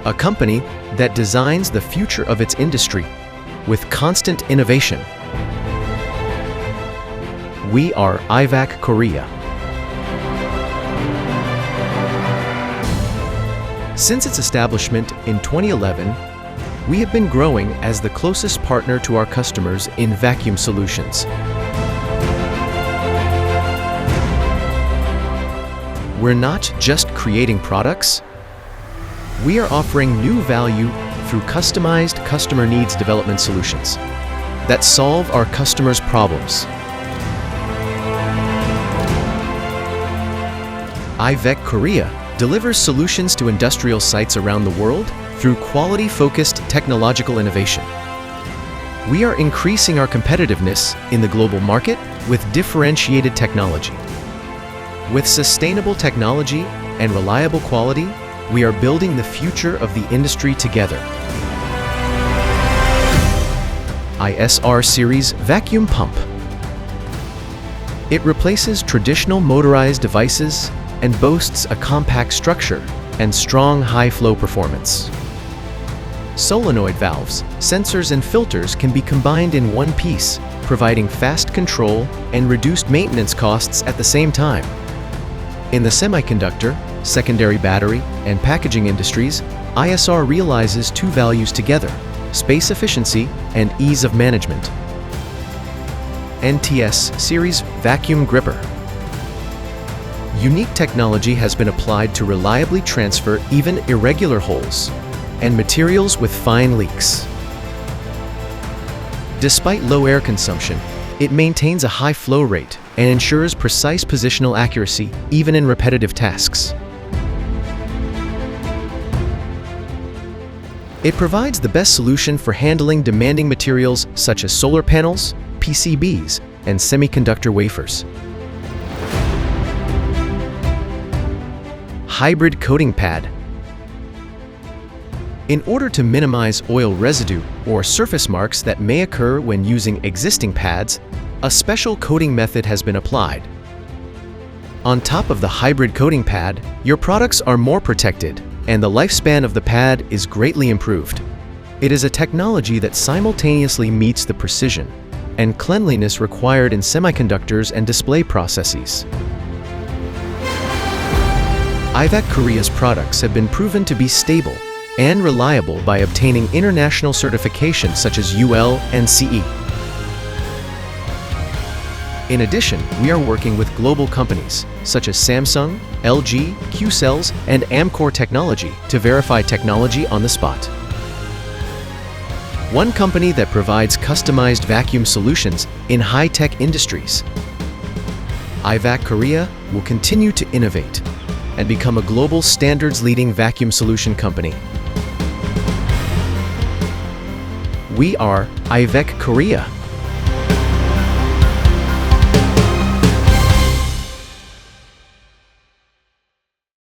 a company that designs the future of its industry with constant innovation. We are IVAC Korea. Since its establishment in 2011, we have been growing as the closest partner to our customers in vacuum solutions. We're not just creating products, we are offering new value through customized customer needs development solutions that solve our customers' problems. IVAC Korea delivers solutions to industrial sites around the world through quality-focused technological innovation. We are increasing our competitiveness in the global market with differentiated technology. With sustainable technology and reliable quality, we are building the future of the industry together. ISR Series Vacuum Pump. It replaces traditional motorized devices and boasts a compact structure and strong high-flow performance. Solenoid valves, sensors, and filters can be combined in one piece, providing fast control and reduced maintenance costs at the same time. In the semiconductor, secondary battery, and packaging industries, ISR realizes two values together: space efficiency and ease of management. NTS Series Vacuum Gripper. Unique technology has been applied to reliably transfer even irregular holes and materials with fine leaks. Despite low air consumption, it maintains a high flow rate and ensures precise positional accuracy even in repetitive tasks. It provides the best solution for handling demanding materials such as solar panels, PCBs, and semiconductor wafers. Hybrid coating pad. In order to minimize oil residue or surface marks that may occur when using existing pads, a special coating method has been applied. On top of the hybrid coating pad, your products are more protected, and the lifespan of the pad is greatly improved. It is a technology that simultaneously meets the precision and cleanliness required in semiconductors and display processes. IVAC Korea's products have been proven to be stable and reliable by obtaining international certifications such as UL and CE. In addition, we are working with global companies such as Samsung, LG, Qcells, and Amcor Technology to verify technology on the spot. One company that provides customized vacuum solutions in high-tech industries. IVAC Korea will continue to innovate and become a global standards-leading vacuum solution company. We are IVAC Korea.